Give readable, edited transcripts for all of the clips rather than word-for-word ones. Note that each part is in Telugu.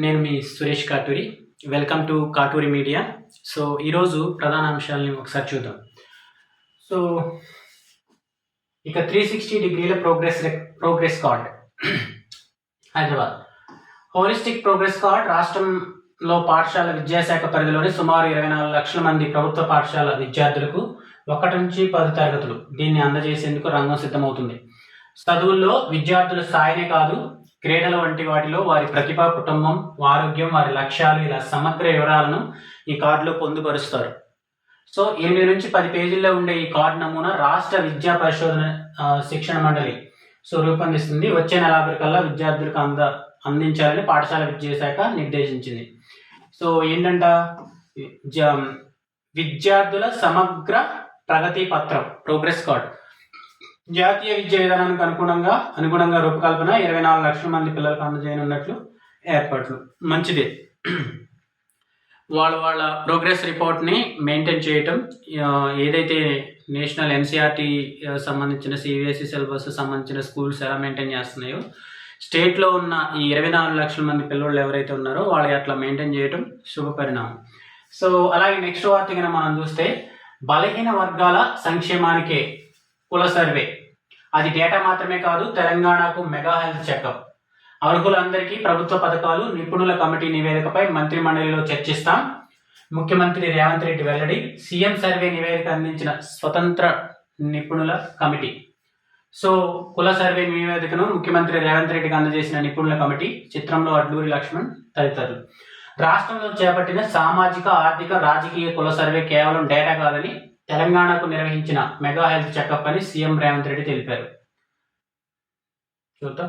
నేను మీ Suresh Katuri. Welcome to Katuri media. So ఈరోజు ప్రధాన అంశాలని ఒకసారి చూద్దాం. సో ఇక 360 డిగ్రీల progress card Hyderabad. Holistic progress card రాష్ట్రంలో పాఠశాల విద్యాశాఖ పరిధిలోని సుమారు 24 లక్షల మంది ప్రభుత్వ పాఠశాల విద్యార్థులకు 1 నుంచి 10 తరగతులు దీన్ని అందజేసేందుకు రంగం సిద్ధమవుతుంది. చదువుల్లో విద్యార్థుల స్థాయినే కాదు, క్రీడల వంటి వాటిలో వారి ప్రతిభ, కుటుంబం, ఆరోగ్యం, వారి లక్ష్యాలు ఇలా సమగ్ర వివరాలను ఈ కార్డులో పొందుపరుస్తారు. సో 8 నుంచి 10 పేజీల్లో ఉండే ఈ కార్డు నమూనా రాష్ట్ర విద్యా పరిశోధన శిక్షణ మండలి రూపొందిస్తుంది. వచ్చే నెలాఖరుకల్లా విద్యార్థులకు అందించాలని పాఠశాల విద్యాశాఖ నిర్దేశించింది. సో ఏంటంట, విద్యార్థుల సమగ్ర ప్రగతి పత్రం ప్రోగ్రెస్ కార్డ్ జాతీయ విద్యా విధానానికి అనుగుణంగా రూపకల్పన 24 లక్షల మంది పిల్లలకు అందజేయనున్నట్లు ఏర్పాట్లు. మంచిదే. వాళ్ళ ప్రోగ్రెస్ రిపోర్ట్ని మెయింటైన్ చేయటం, ఏదైతే నేషనల్ ఎన్సీఆర్టీ సంబంధించిన సిబిఎస్ఈ సిలబస్ సంబంధించిన స్కూల్స్ ఎలా మెయింటైన్ చేస్తున్నాయో, స్టేట్లో ఉన్న ఈ 24 లక్షల మంది పిల్లలు ఎవరైతే ఉన్నారో వాళ్ళు అట్లా మెయింటైన్ చేయటం శుభపరిణామం. సో అలాగే నెక్స్ట్ వార్తగా మనం చూస్తే, బలహీన వర్గాల సంక్షేమానికే కుల సర్వే. అది డేటా మాత్రమే కాదు, తెలంగాణకు మెగా హెల్త్ చెకప్. అర్హులందరికీ ప్రభుత్వ పథకాలు, నిపుణుల కమిటీ నివేదికపై మంత్రి మండలిలో చర్చిస్తాం. ముఖ్యమంత్రి రేవంత్ రెడ్డి వెల్లడి. సీఎం సర్వే నివేదిక అందించిన స్వతంత్ర నిపుణుల కమిటీ. సో కుల సర్వే నివేదికను ముఖ్యమంత్రి రేవంత్ రెడ్డికి అందజేసిన నిపుణుల కమిటీ, చిత్రంలో అడ్లూరి లక్ష్మణ్ తదితరులు. రాష్ట్రంలో చేపట్టిన సామాజిక, ఆర్థిక, రాజకీయ కుల సర్వే కేవలం డేటా కాదని, తెలంగాణకు నిర్వహించిన మెగా హెల్త్ చెకప్ అని సీఎం రేవంత్ రెడ్డి తెలిపారు. చూద్దాం.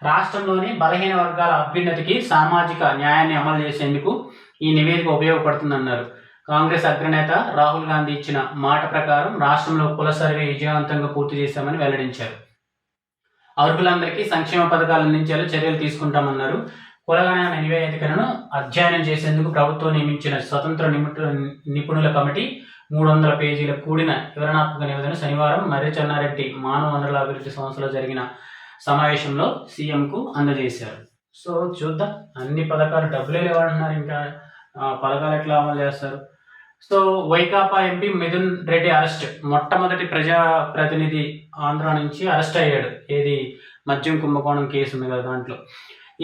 రాష్ట్రంలోని బలహీన వర్గాల అభ్యున్నతికి, సామాజిక న్యాయాన్ని అమలు చేసేందుకు ఈ నివేదిక ఉపయోగపడుతుందన్నారు. కాంగ్రెస్ అగ్రనేత రాహుల్ గాంధీ ఇచ్చిన మాట ప్రకారం రాష్ట్రంలో కుల సర్వే విజయవంతంగా పూర్తి చేశామని వెల్లడించారు. అర్హులందరికీ సంక్షేమ పథకాలు అందించేలా చర్యలు తీసుకుంటామన్నారు. కులగణన నివేదికలను అధ్యయనం చేసేందుకు ప్రభుత్వం నియమించిన స్వతంత్ర నిపుణుల కమిటీ 300 పేజీల కూడిన వివరణాత్మక నివేదన శనివారం మర్రి చెన్నారెడ్డి మానవ వనరుల అభివృద్ధి సంస్థలో జరిగిన సమావేశంలో సీఎంకు అందజేశారు. సో చూద్దాం, అన్ని పథకాలు డబ్బులే లేవంటున్నారు, ఇంకా పథకాలు ఎట్లా అమలు చేస్తారు. So Vaikapa MP Mithun Reddy arrest. మొట్టమొదటి ప్రజాప్రతినిధి ఆంధ్ర నుంచి అరెస్ట్ అయ్యాడు. ఏది మద్యం కుంభకోణం కేసు ఉంది కదా, దాంట్లో.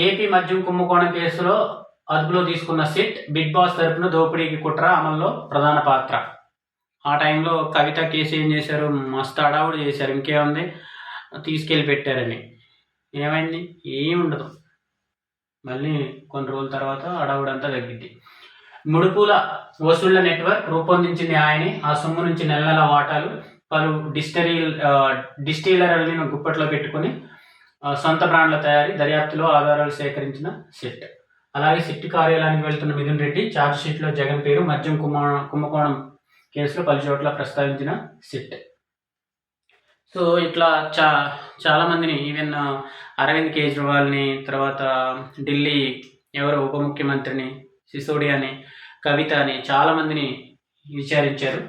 ఏపీ మద్యం కుంభకోణం కేసులో అదుపులో తీసుకున్న సిట్, బిగ్ బాస్ తరపున దోపిడీకి కుట్ర అమల్లో ప్రధాన పాత్ర. ఆ టైంలో కవిత కేసు ఏం చేశారు, మస్తు అడావుడు చేశారు. ఇంకేముంది, తీసుకెళ్ళి పెట్టారని. ఏమైంది, ఏముండదు. మళ్ళీ కొన్ని రోజుల తర్వాత అడావుడంతా తగ్గిద్ది. ముడుపుల వసూళ్ల నెట్వర్క్ రూపొందించింది ఆయనే. ఆ సొమ్ము నుంచి నెల నెల వాటాలు పలు డిస్టిలరీలను గుప్పట్లో పెట్టుకుని సొంత బ్రాండ్ల తయారీ, దర్యాప్తులో ఆధారాలు సేకరించిన సిట్. అలాగే సిట్ కార్యాలయానికి వెళ్తున్న మిథున్ రెడ్డి ఛార్జ్ షీట్లో జగన్ పేరు, మద్యం కుంభకోణం కేసులో పలు చోట్ల ప్రస్తావించిన సిట్. సో ఇట్లా చాలా మందిని, ఈవెన్ అరవింద్ కేజ్రీవాల్ని, తర్వాత ఢిల్లీ ఉప ముఖ్యమంత్రిని సిసోడియాని, కవిత అని చాలా మందిని విచారించారు.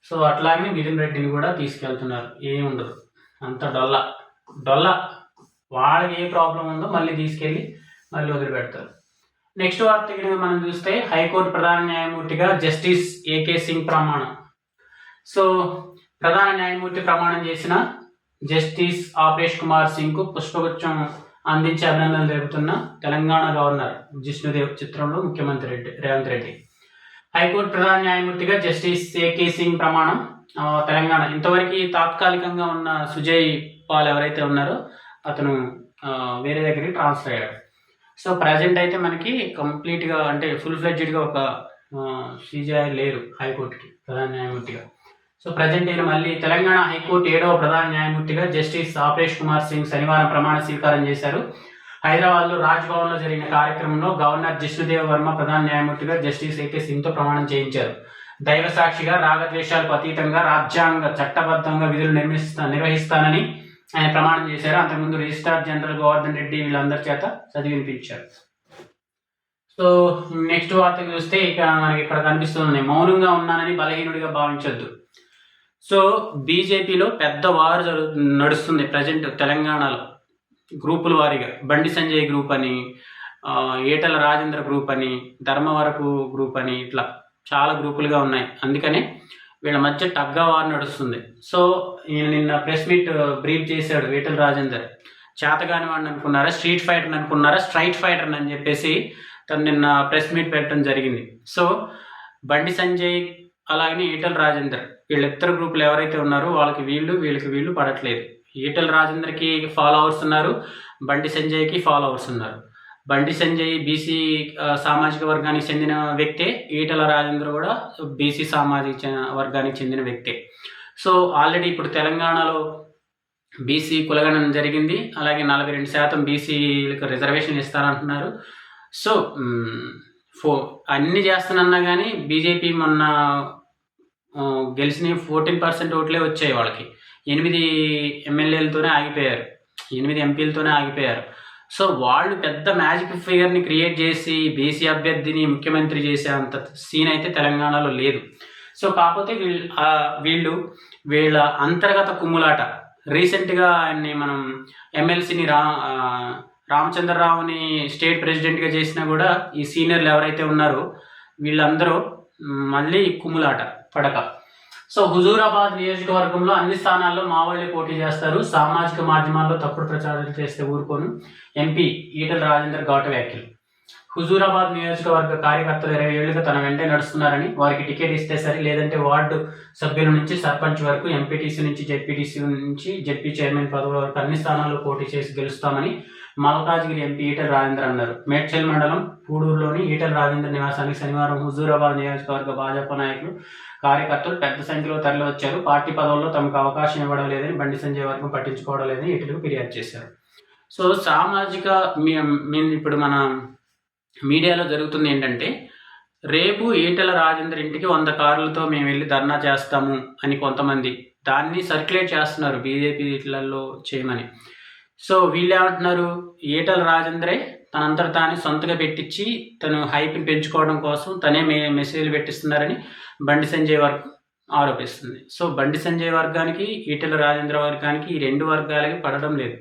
సో అట్లాగే మిథున్ రెడ్డిని కూడా తీసుకెళ్తున్నారు. ఏముండదు, అంత డొల్ల. వాళ్ళకి ఏ ప్రాబ్లం ఉందో మళ్ళీ తీసుకెళ్ళి మళ్ళీ వదిలిపెడతారు. నెక్స్ట్ వార్త మనం చూస్తే, హైకోర్టు ప్రధాన న్యాయమూర్తిగా జస్టిస్ ఏకే సింగ్ ప్రమాణం. సో ప్రధాన న్యాయమూర్తి ప్రమాణం చేసిన జస్టిస్ ఆపేష్ కుమార్ సింగ్ కు పుష్పగుచ్చం అందించి అభినందనలు తెలుపుతున్న తెలంగాణ గవర్నర్ జిష్ణుదేవ్, చిత్రంలో ముఖ్యమంత్రి రేవంత్ రెడ్డి. హైకోర్టు ప్రధాన న్యాయమూర్తిగా జస్టిస్ ఏకే సింగ్ ప్రమాణం తెలంగాణ. ఇంతవరకు తాత్కాలికంగా ఉన్న సుజయ్ పాల్ ఎవరైతే ఉన్నారో అతను వేరే దగ్గరికి ట్రాన్స్ఫర్ అయ్యాడు. సో ప్రజెంట్ అయితే మనకి కంప్లీట్గా, అంటే ఫుల్ ఫ్లెడ్జ్డ్గా ఒక సిజేఐ లేరు హైకోర్టుకి ప్రధాన న్యాయమూర్తిగా. సో ప్రజెంట్ ఈయన మళ్ళీ తెలంగాణ హైకోర్టు 7వ ప్రధాన న్యాయమూర్తిగా జస్టిస్ ఆపేష్ కుమార్ సింగ్ శనివారం ప్రమాణ స్వీకారం చేశారు. హైదరాబాద్లో రాజ్భవన్లో జరిగిన కార్యక్రమంలో గవర్నర్ జిష్ణుదేవ్ వర్మ ప్రధాన న్యాయమూర్తిగా జస్టిస్ ఏకే సింగ్తో ప్రమాణం చేయించారు. దైవ సాక్షిగా, రాగద్వేషాలకు అతీతంగా రాజ్యాంగ చట్టబద్ధంగా విధులు నిర్వహిస్తానని ఆయన ప్రమాణం చేశారు. అంతకుముందు రిజిస్ట్రార్ జనరల్ గోవర్ధన్ రెడ్డి వీళ్ళందరి చేత చదివినిపించారు. సో నెక్స్ట్ వార్త చూస్తే, ఇక మనకి ఇక్కడ కనిపిస్తుంది, మౌనంగా ఉన్నానని బలహీనుడిగా భావించొద్దు. సో బీజేపీలో పెద్ద వారు నడుస్తుంది ప్రజెంట్ తెలంగాణలో. గ్రూపుల వారీగా బండి సంజయ్ గ్రూప్ అని, ఈటల రాజేంద్ర గ్రూప్ అని, ధర్మవరపు గ్రూప్ అని, ఇట్లా చాలా గ్రూపులుగా ఉన్నాయి. అందుకనే వీళ్ళ మధ్య టగ్ ఆఫ్ వార్ నడుస్తుంది. సో ఈయన నిన్న ప్రెస్ మీట్ బ్రీఫ్ చేశాడు ఈటల రాజేందర్. చేతగాని వాడిని అనుకున్నారా, స్ట్రీట్ ఫైటర్ అనుకున్నారా, స్ట్రైట్ ఫైటర్ అని చెప్పేసి తను నిన్న ప్రెస్ మీట్ పెట్టడం జరిగింది. సో బండి సంజయ్ అలాగనే ఈటల రాజేందర్ వీళ్ళిద్దరు గ్రూపులు ఎవరైతే ఉన్నారో వాళ్ళకి వీళ్ళకి పడట్లేదు. ఈటల రాజేందర్కి ఫాలోవర్స్ ఉన్నారు, బండి సంజయ్కి ఫాలోవర్స్ ఉన్నారు. బండి సంజయ్ బీసీ సామాజిక వర్గానికి చెందిన వ్యక్తే, ఈటల రాజేందర్ కూడా బీసీ సామాజిక వర్గానికి చెందిన వ్యక్తే. సో ఆల్రెడీ ఇప్పుడు తెలంగాణలో బీసీ కులగణన జరిగింది. అలాగే 42% బీసీలకు రిజర్వేషన్ ఇస్తారంటున్నారు. సో అన్ని చేస్తానన్నా కానీ బీజేపీ మొన్న గెలిచిన 14% ఓట్లే వచ్చాయి వాళ్ళకి. 8 ఎమ్మెల్యేలతోనే ఆగిపోయారు, 8 ఎంపీలతోనే ఆగిపోయారు. సో వాళ్ళు పెద్ద మ్యాజిక్ ఫిగర్ని క్రియేట్ చేసి బీసీ అభ్యర్థిని ముఖ్యమంత్రి చేసే అంత సీన్ అయితే తెలంగాణలో లేదు. సో కాకపోతే వీళ్ళ అంతర్గత కుమ్ములాట. రీసెంట్గా ఆయన్ని మనం ఎమ్మెల్సీని రామచంద్రరావుని స్టేట్ ప్రెసిడెంట్గా చేసినా కూడా ఈ సీనియర్లు ఎవరైతే ఉన్నారో వీళ్ళందరూ మళ్ళీ కుమ్ములాట పడక. సో హుజూరాబాద్ నియోజకవర్గంలో అన్ని స్థానాల్లో మా వాళ్ళే పోటీ చేస్తారు. సామాజిక మాధ్యమాల్లో తప్పుడు ప్రచారాలు చేస్తే ఊరుకోను, ఎంపీ ఈటల రాజేందర్ ఘాటు వ్యాఖ్యలు. హుజూరాబాద్ నియోజకవర్గ కార్యకర్తలు 20 ఏళ్లుగా తన వెంటే నడుస్తున్నారని, వారికి టికెట్ ఇస్తే సరి, లేదంటే వార్డు సభ్యుల నుంచి సర్పంచ్ వరకు, ఎంపీటీసీ నుంచి జెడ్పీటీసీ నుంచి జెడ్పీ చైర్మన్ పదవుల వరకు అన్ని స్థానాల్లో పోటీ చేసి గెలుస్తామని మల్కాజ్గిరి ఎంపీ ఈటల రాజేందర్ అన్నారు. మేడ్చల్ మండలం పూడూరులోని ఈటల రాజేందర్ నివాసానికి శనివారం హుజూరాబాద్ నియోజకవర్గ భాజపా నాయకులు, కార్యకర్తలు పెద్ద సంఖ్యలో తరలి వచ్చారు. పార్టీ పదవుల్లో తమకు అవకాశం ఇవ్వడం లేదని, బండి సంజయ్ వర్గం పట్టించుకోవడం లేదని ఈటలకు ఫిర్యాదు చేశారు. సో సామాజిక ఇప్పుడు మన మీడియాలో జరుగుతుంది ఏంటంటే, రేపు ఈటల రాజేందర్ ఇంటికి 100 కార్లతో మేము వెళ్ళి ధర్నా చేస్తాము అని కొంతమంది దాన్ని సర్క్యులేట్ చేస్తున్నారు బీజేపీ ఇట్లలో చేయమని. సో వీళ్ళు ఏమంటున్నారు, ఈటల రాజేందరే తనంతట తాను సొంతగా పెట్టించి తను హైప్ని పెంచుకోవడం కోసం తనే మెసేజ్లు పెట్టిస్తున్నారని బండి సంజయ్ వర్గం ఆరోపిస్తుంది. సో బండి సంజయ్ వర్గానికి ఈటల రాజేంద్ర వర్గానికి ఈ 2 వర్గాలకి పడడం లేదు.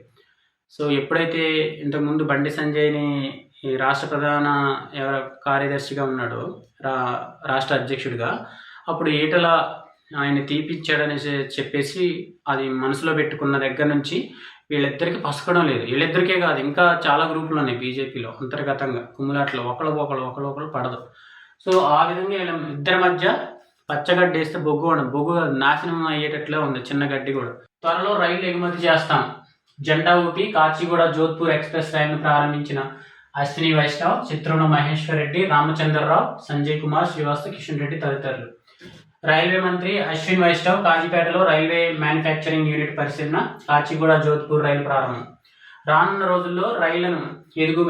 సో ఎప్పుడైతే ఇంతకుముందు బండి సంజయ్ని ఈ రాష్ట్ర ప్రధాన కార్యదర్శిగా ఉన్నాడో, రాష్ట్ర అధ్యక్షుడిగా, అప్పుడు ఈటల ఆయన తీపిచ్చాడని చెప్పేసి అది మనసులో పెట్టుకున్న దగ్గర నుంచి వీళ్ళిద్దరికి పసకడం లేదు. వీళ్ళిద్దరికే కాదు, ఇంకా చాలా గ్రూపులు ఉన్నాయి బీజేపీలో అంతర్గతంగా కుమ్ములాట్లో ఒకళ్ళు పడదు. సో ఆ విధంగా వీళ్ళ ఇద్దరి మధ్య పచ్చగడ్డి వేస్తే బొగ్గు నాశనం అయ్యేటట్లే ఉంది, చిన్న గడ్డి కూడా. త్వరలో రైలు ఎగుమతి చేస్తాం, జెండా ఊపి కాచిగూడ జోధ్పూర్ ఎక్స్ప్రెస్ రైలును ప్రారంభించిన అశ్విని వైష్ణవ్, చిత్రంలో మహేశ్వర్ రెడ్డి, రామచంద్రరావు, సంజయ్ కుమార్, శ్రీవాస్తవ్, కిషన్ రెడ్డి తదితరులు. రైల్వే మంత్రి అశ్విన్ వైష్ణవ్ కాజీపేటలో రైల్వే మ్యానుఫ్యాక్చరింగ్ యూనిట్ పరిశీలన, కాచిగూడ జోధ్పూర్ రైలు ప్రారంభం. రానున్న రోజుల్లో రైళ్లను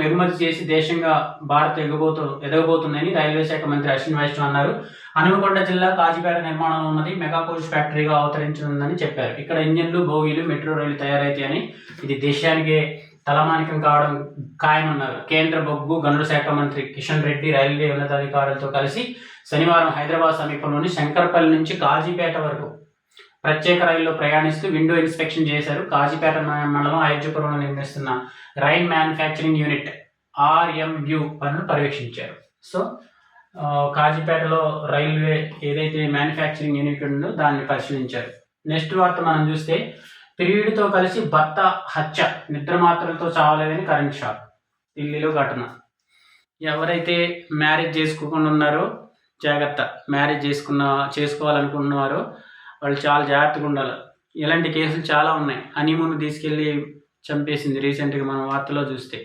ఎగుమతి చేసి దేశంగా భారత్ ఎదగబోతుందని రైల్వే శాఖ మంత్రి అశ్విన్ వైష్ణవ్ అన్నారు. హనుమకొండ జిల్లా కాజీపేట నిర్మాణంలో ఉన్నది మెగా కోచ్ ఫ్యాక్టరీగా అవతరించనుందని చెప్పారు. ఇక్కడ ఇంజన్లు, బోగీలు, మెట్రో రైలు తయారైతాయని, ఇది దేశానికే తలమానికం కావడం ఖాయమన్నారు. కేంద్ర బొగ్గు గనుల శాఖ మంత్రి కిషన్ రెడ్డి రైల్వే ఉన్నతాధికారులతో కలిసి శనివారం హైదరాబాద్ సమీపంలోని శంకర్పల్లి నుంచి కాజీపేట వరకు ప్రత్యేక రైల్లో ప్రయాణిస్తూ విండో ఇన్స్పెక్షన్ చేశారు. కాజీపేట మండలం అయోధ్యపురంలో నిర్మిస్తున్న రైల్ మ్యానుఫ్యాక్చరింగ్ యూనిట్ RMU పనులు పర్యవేక్షించారు. సో కాజీపేటలో రైల్వే ఏదైతే మ్యానుఫ్యాక్చరింగ్ యూనిట్ ఉందో దాన్ని పరిశీలించారు. నెక్స్ట్ వార్త మనం చూస్తే, ప్రియుడితో కలిసి భర్త హత్య, నిద్ర మాత్రలతో చావలేదని కరెంట్ షాక్. ఢిల్లీలో ఘటన. ఎవరైతే మ్యారేజ్ చేసుకోకుండా ఉన్నారో జాగ్రత్త, మ్యారేజ్ చేసుకోవాలనుకుంటున్నారో వాళ్ళు చాలా జాగ్రత్తగా ఉండాలి. ఇలాంటి కేసులు చాలా ఉన్నాయి. హనీమూన్ తీసుకెళ్ళి చంపేసింది రీసెంట్గా మనం వార్తలో చూస్తే.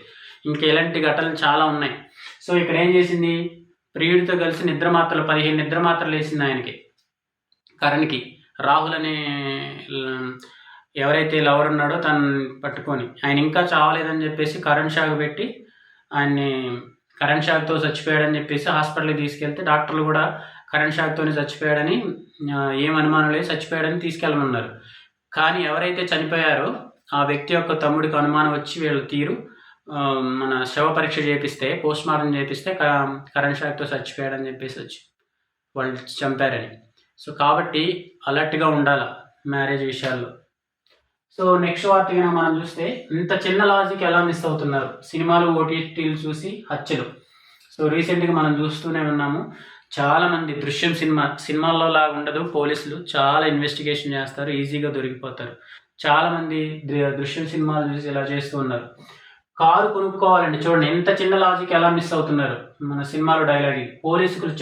ఇంకా ఇలాంటి ఘటనలు చాలా ఉన్నాయి. సో ఇక్కడ ఏం చేసింది, ప్రియుడితో కలిసి 15 నిద్ర మాత్రలు వేసింది ఆయనకి, కరణ్కి. రాహుల్ అనే ఎవరైతే లవర్ ఉన్నాడో తను పట్టుకొని ఆయన ఇంకా చావలేదని చెప్పేసి కరెంట్ షాక్ పెట్టి ఆయన్ని కరెంట్ షాక్తో చచ్చిపోయాడని చెప్పేసి హాస్పిటల్కి తీసుకెళ్తే డాక్టర్లు కూడా కరెంట్ షాక్తోనే చచ్చిపోయాడని, ఏం అనుమానం లేదు, చచ్చిపోయాడని తీసుకెళ్ళమన్నారు. కానీ ఎవరైతే చనిపోయారో ఆ వ్యక్తి యొక్క తమ్ముడికి అనుమానం వచ్చి వీళ్ళ తీరు మన శవ పరీక్ష చేపిస్తే, పోస్ట్ మార్టం చేపిస్తే కరెంట్ షాక్తో చచ్చిపోయాడని చెప్పేసి వచ్చి వాళ్ళు చంపారని. సో కాబట్టి అలర్ట్గా ఉండాలి మ్యారేజ్ విషయాల్లో. సో నెక్స్ట్ వార్తగా మనం చూస్తే ఇంత చిన్న లాజిక్ ఎలా మిస్ అవుతున్నారు, సినిమాలు ఓటీటీలు చూసి హత్యలు. సో రీసెంట్గా మనం చూస్తూనే ఉన్నాము, చాలా మంది దృశ్యం సినిమాల్లో లాగా ఉండదు, పోలీసులు చాలా ఇన్వెస్టిగేషన్ చేస్తారు, ఈజీగా దొరికిపోతారు. చాలా మంది దృశ్యం సినిమాలు చూసి ఇలా చేస్తూ ఉన్నారు. కారు కొనుక్కోవాలండి, చూడండి ఎంత చిన్న లాజిక్ ఎలా మిస్ అవుతున్నారు. మన సినిమాలో డైలాగ్, పోలీసులకు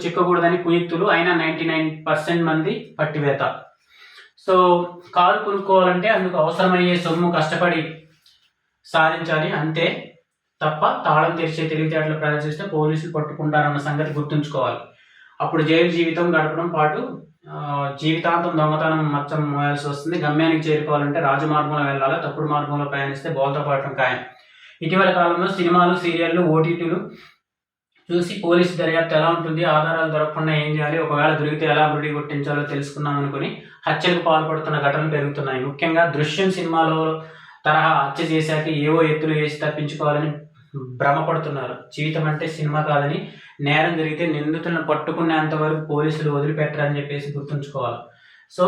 చిక్కకూడదని కుయుక్తులు, అయినా 99% మంది పట్టివేత. సో కారు కొనుక్కోవాలంటే అందుకు అవసరమయ్యే సొమ్ము కష్టపడి సాధించాలి అంతే తప్ప తాళం తెరిచే తెలివితేటలు ప్రదర్శిస్తే పోలీసులు పట్టుకుంటారన్న సంగతి గుర్తుంచుకోవాలి. అప్పుడు జైలు జీవితం గడపడం పాటు జీవితాంతం దొంగతనం మచ్చం మోయాల్సి వస్తుంది. గమ్యానికి చేరుకోవాలంటే రాజమార్గంలో వెళ్ళాలి, తప్పుడు మార్గంలో ప్రయాణిస్తే బోల్తా పడటం ఖాయం. ఇటీవల కాలంలో సినిమాలు, సీరియళ్లు, ఓటీటీలు చూసి పోలీసు దర్యాప్తు ఎలా ఉంటుంది, ఆధారాలు దొరకకుండా ఏం చేయాలి, ఒకవేళ దొరికితే ఎలా బుడి కొట్టించాలో తెలుసుకున్నాం అనుకుని హత్యలకు పాల్పడుతున్న ఘటనలు పెరుగుతున్నాయి. ముఖ్యంగా దృశ్యం సినిమాలో తరహా హత్య చేశాక ఏవో ఎత్తులు వేసి తప్పించుకోవాలని భ్రమపడుతున్నారు. జీవితం అంటే సినిమా కాదని, నేరం జరిగితే నిందితులను పట్టుకునేంత వరకు పోలీసులు వదిలిపెట్టరని చెప్పేసి గుర్తుంచుకోవాలి. సో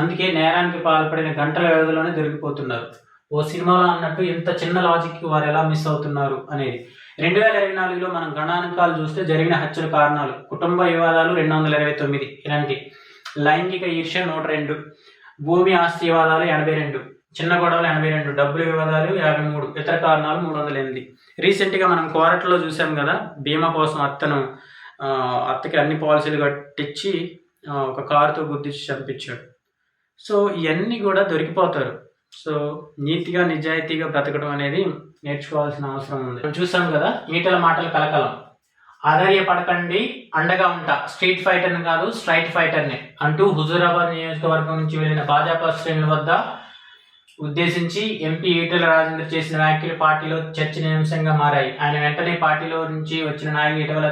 అందుకే నేరానికి పాల్పడిన గంటల వ్యవధిలోనే దొరికిపోతున్నారు. ఓ సినిమాలో అన్నట్టు ఇంత చిన్న లాజిక్ వారు ఎలా మిస్ అవుతున్నారు అనేది. 2024లో మనం గణాంకాలు చూస్తే జరిగిన హత్యల కారణాలు: కుటుంబ వివాదాలు 229, ఇలాంటి లైంగిక ఈర్ష్య 102, భూమి ఆస్తి వివాదాలు 82, చిన్న గొడవలు 82, డబ్బుల వివాదాలు 53, ఇతర కారణాలు 308. రీసెంట్గా మనం కోరట్లో చూసాం కదా, బీమా కోసం అత్తకి అన్ని పాలసీలు కట్టించి ఒక కారుతో గుద్దించి చంపించాడు. సో ఇవన్నీ కూడా దొరికిపోతారు. సో నీతిగా నిజాయితీగా బ్రతకడం అనేది నేర్చుకోవాల్సిన అవసరం ఉంది. చూసాం కదా, ఈటల మాటలు కలకలం. ఆధార్యపడకండి, అండగా ఉంటా, స్ట్రీట్ ఫైటర్ని కాదు స్ట్రైట్ ఫైటర్ని అంటూ హుజూరాబాద్ నియోజకవర్గం నుంచి వెళ్ళిన భాజపా శ్రేణుల వద్ద ఉద్దేశించి ఎంపీ ఈటల రాజేందర్ చేసిన వ్యాఖ్యలు పార్టీలో చర్చనీయాంశంగా మారాయి. ఆయన వెంటనే పార్టీలో నుంచి వచ్చిన నాయకులు ఇటీవల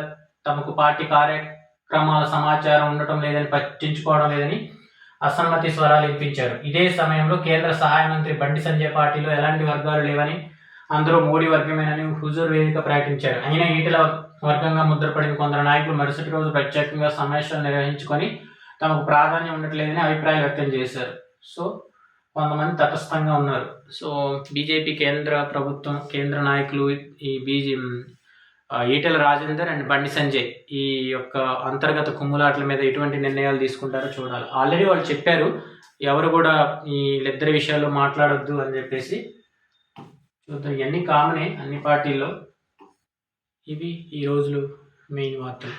తమకు పార్టీ కార్యక్రమాల సమాచారం ఉండటం లేదని, పట్టించుకోవడం లేదని అసమ్మతి స్వరాలు వినిపించారు. ఇదే సమయంలో కేంద్ర సహాయ మంత్రి బండి సంజయ్ పార్టీలో ఎలాంటి వర్గాలు లేవని, అందరూ మోడీ వర్గమేనని హుజూర్ వేదిక ప్రకటించారు. అయినా ఈటల వర్గంగా ముద్రపడిన కొందరు నాయకులు మరుసటి రోజు ప్రత్యేకంగా సమావేశాలు నిర్వహించుకొని తమకు ప్రాధాన్యం ఉండట్లేదని అభిప్రాయం వ్యక్తం చేశారు. సో కొంతమంది తటస్థంగా ఉన్నారు. సో బీజేపీ కేంద్ర ప్రభుత్వం, కేంద్ర నాయకులు ఈ ఈటెల రాజేందర్ అండ్ బండి సంజయ్ ఈ యొక్క అంతర్గత కుమ్ములాట్ల మీద ఎటువంటి నిర్ణయాలు తీసుకుంటారో చూడాలి. ఆల్రెడీ వాళ్ళు చెప్పారు, ఎవరు కూడా ఈ ఇద్దరి విషయాల్లో మాట్లాడొద్దు అని చెప్పేసి. చూద్దాం, ఇవన్నీ కామనే అన్ని పార్టీల్లో. ఇవి ఈ రోజులు మెయిన్ వార్తలు.